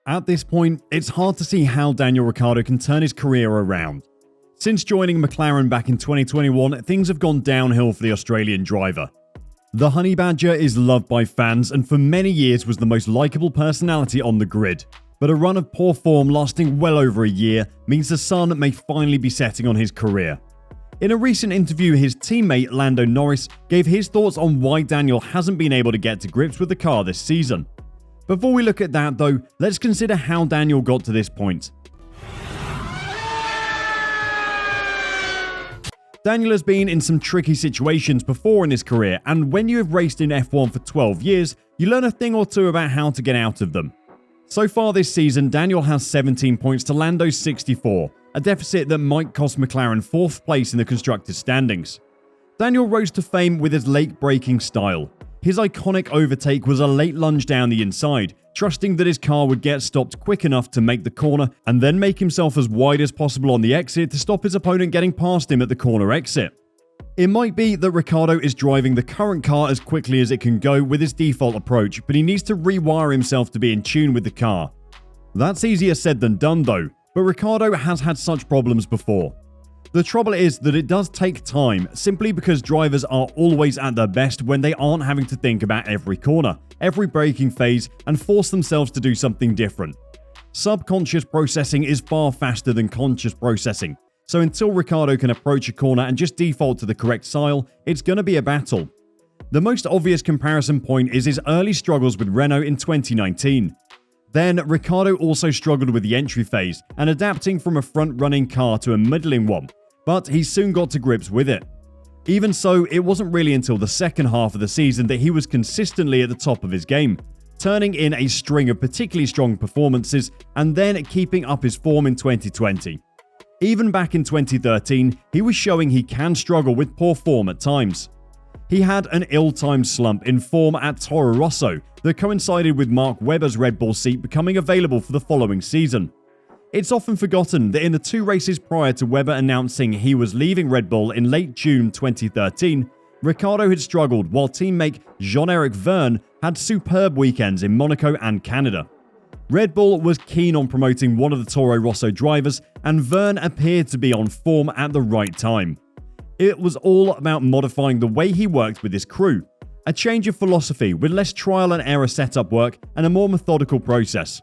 At this point, it's hard to see how Daniel Ricciardo can turn his career around. Since joining McLaren back in 2021, things have gone downhill for the Australian driver. The Honey Badger is loved by fans and for many years was the most likeable personality on the grid. But a run of poor form lasting well over a year means the sun may finally be setting on his career. In a recent interview, his teammate Lando Norris gave his thoughts on why Daniel hasn't been able to get to grips with the car this season. Before we look at that though, let's consider how Daniel got to this point. Daniel has been in some tricky situations before in his career, and when you have raced in F1 for 12 years, you learn a thing or two about how to get out of them. So far this season, Daniel has 17 points to Lando's 64, a deficit that might cost McLaren 4th place in the constructors' standings. Daniel rose to fame with his late-braking style. His iconic overtake was a late lunge down the inside, trusting that his car would get stopped quick enough to make the corner and then make himself as wide as possible on the exit to stop his opponent getting past him at the corner exit. It might be that Ricciardo is driving the current car as quickly as it can go with his default approach, but he needs to rewire himself to be in tune with the car. That's easier said than done though, but Ricciardo has had such problems before. The trouble is that it does take time, simply because drivers are always at their best when they aren't having to think about every corner, every braking phase, and force themselves to do something different. Subconscious processing is far faster than conscious processing, so until Ricciardo can approach a corner and just default to the correct style, it's going to be a battle. The most obvious comparison point is his early struggles with Renault in 2019. Then, Ricciardo also struggled with the entry phase and adapting from a front-running car to a middling one, but he soon got to grips with it. Even so, it wasn't really until the second half of the season that he was consistently at the top of his game, turning in a string of particularly strong performances and then keeping up his form in 2020. Even back in 2013, he was showing he can struggle with poor form at times. He had an ill-timed slump in form at Toro Rosso that coincided with Mark Webber's Red Bull seat becoming available for the following season. It's often forgotten that in the 2 races prior to Webber announcing he was leaving Red Bull in late June 2013, Ricciardo had struggled while teammate Jean-Eric Vergne had superb weekends in Monaco and Canada. Red Bull was keen on promoting one of the Toro Rosso drivers, and Vergne appeared to be on form at the right time. It was all about modifying the way he worked with his crew, a change of philosophy with less trial and error setup work and a more methodical process.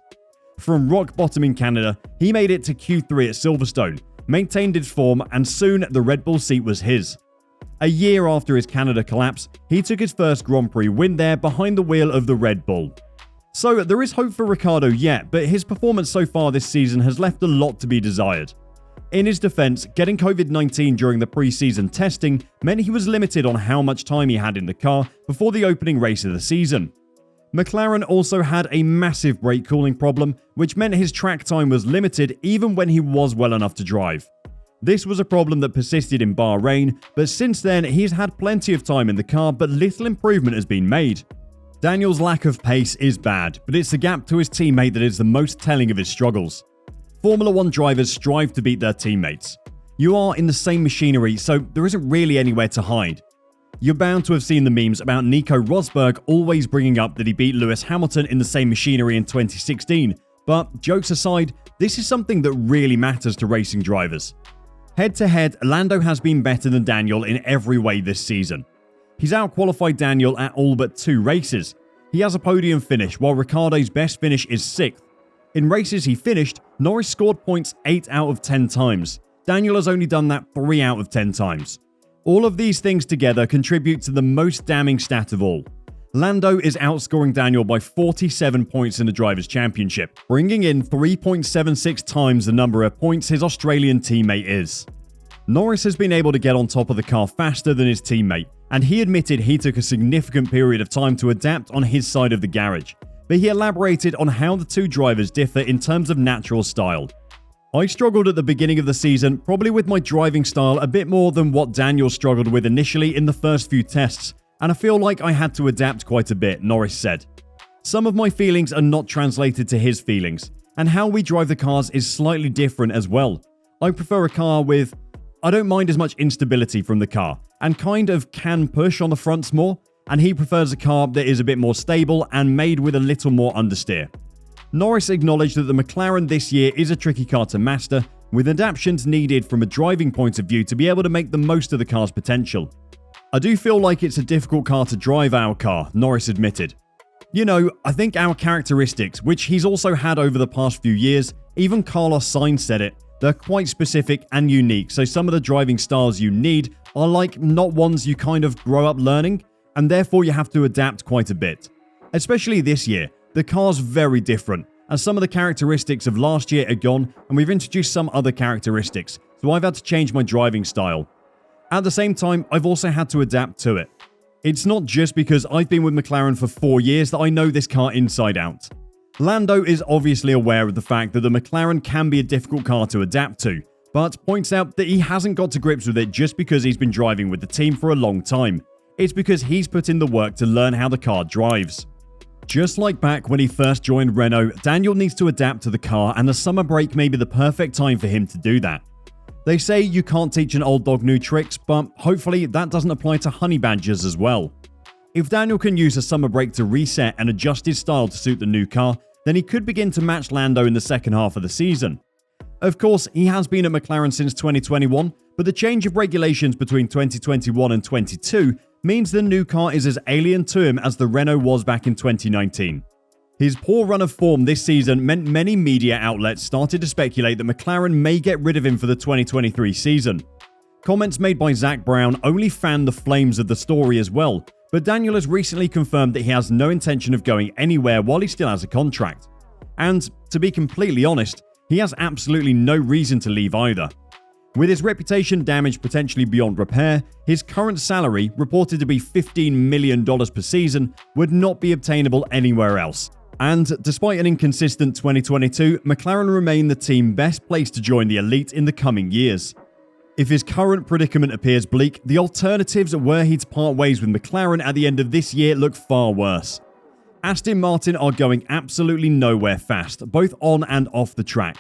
From rock bottom in Canada, he made it to Q3 at Silverstone, maintained his form, and soon the Red Bull seat was his. A year after his Canada collapse, he took his first Grand Prix win there behind the wheel of the Red Bull. So there is hope for Ricciardo yet, but his performance so far this season has left a lot to be desired. In his defense, getting COVID-19 during the pre-season testing meant he was limited on how much time he had in the car before the opening race of the season. McLaren also had a massive brake cooling problem, which meant his track time was limited even when he was well enough to drive. This was a problem that persisted in Bahrain, but since then he's had plenty of time in the car, but little improvement has been made. Daniel's lack of pace is bad, but it's the gap to his teammate that is the most telling of his struggles. Formula 1 drivers strive to beat their teammates. You are in the same machinery, so there isn't really anywhere to hide. You're bound to have seen the memes about Nico Rosberg always bringing up that he beat Lewis Hamilton in the same machinery in 2016, but jokes aside, this is something that really matters to racing drivers. Head-to-head, Lando has been better than Daniel in every way this season. He's outqualified Daniel at all but 2 races. He has a podium finish, while Ricciardo's best finish is 6th. In races he finished, Norris scored points 8 out of 10 times. Daniel has only done that 3 out of 10 times. All of these things together contribute to the most damning stat of all. Lando is outscoring Daniel by 47 points in the Drivers' Championship, bringing in 3.76 times the number of points his Australian teammate is. Norris has been able to get on top of the car faster than his teammate, and he admitted he took a significant period of time to adapt on his side of the garage, but he elaborated on how the 2 drivers differ in terms of natural style. I struggled at the beginning of the season, probably with my driving style a bit more than what Daniel struggled with initially in the first few tests, and I feel like I had to adapt quite a bit, Norris said. Some of my feelings are not translated to his feelings, and how we drive the cars is slightly different as well. I prefer a car with, I don't mind as much instability from the car, and kind of can push on the fronts more, and he prefers a car that is a bit more stable and made with a little more understeer. Norris acknowledged that the McLaren this year is a tricky car to master, with adaptations needed from a driving point of view to be able to make the most of the car's potential. "I do feel like it's a difficult car to drive, our car," Norris admitted. "You know, I think our characteristics, which he's also had over the past few years, even Carlos Sainz said it, they're quite specific and unique, so some of the driving styles you need are like not ones you kind of grow up learning, and therefore you have to adapt quite a bit. Especially this year, the car's very different, as some of the characteristics of last year are gone, and we've introduced some other characteristics, so I've had to change my driving style. At the same time, I've also had to adapt to it. It's not just because I've been with McLaren for 4 years that I know this car inside out." Lando is obviously aware of the fact that the McLaren can be a difficult car to adapt to, but points out that he hasn't got to grips with it just because he's been driving with the team for a long time. It's because he's put in the work to learn how the car drives. Just like back when he first joined Renault, Daniel needs to adapt to the car, and the summer break may be the perfect time for him to do that. They say you can't teach an old dog new tricks, but hopefully that doesn't apply to honey badgers as well. If Daniel can use a summer break to reset and adjust his style to suit the new car, then he could begin to match Lando in the second half of the season. Of course, he has been at McLaren since 2021, but the change of regulations between 2021 and 22 means the new car is as alien to him as the Renault was back in 2019. His poor run of form this season meant many media outlets started to speculate that McLaren may get rid of him for the 2023 season. Comments made by Zach Brown only fanned the flames of the story as well, but Daniel has recently confirmed that he has no intention of going anywhere while he still has a contract. And, to be completely honest, he has absolutely no reason to leave either. With his reputation damaged potentially beyond repair, his current salary, reported to be $15 million per season, would not be obtainable anywhere else. And despite an inconsistent 2022, McLaren remain the team best placed to join the elite in the coming years. If his current predicament appears bleak, the alternatives were he to part ways with McLaren at the end of this year look far worse. Aston Martin are going absolutely nowhere fast, both on and off the track.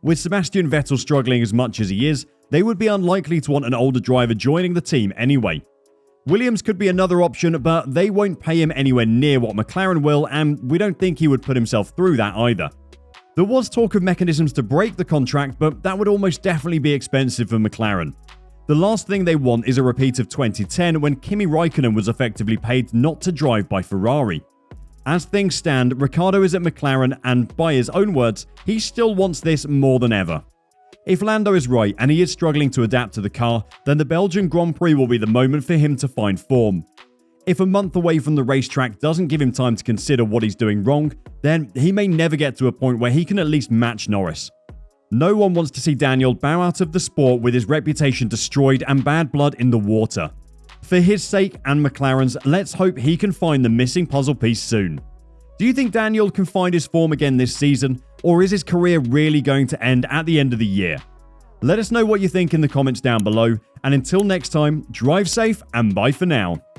With Sebastian Vettel struggling as much as he is, they would be unlikely to want an older driver joining the team anyway. Williams could be another option, but they won't pay him anywhere near what McLaren will, and we don't think he would put himself through that either. There was talk of mechanisms to break the contract, but that would almost definitely be expensive for McLaren. The last thing they want is a repeat of 2010 when Kimi Raikkonen was effectively paid not to drive by Ferrari. As things stand, Ricciardo is at McLaren, and by his own words, he still wants this more than ever. If Lando is right and he is struggling to adapt to the car, then the Belgian Grand Prix will be the moment for him to find form. If a month away from the racetrack doesn't give him time to consider what he's doing wrong, then he may never get to a point where he can at least match Norris. No one wants to see Daniel bow out of the sport with his reputation destroyed and bad blood in the water. For his sake and McLaren's, let's hope he can find the missing puzzle piece soon. Do you think Daniel can find his form again this season, or is his career really going to end at the end of the year? Let us know what you think in the comments down below, and until next time, drive safe and bye for now.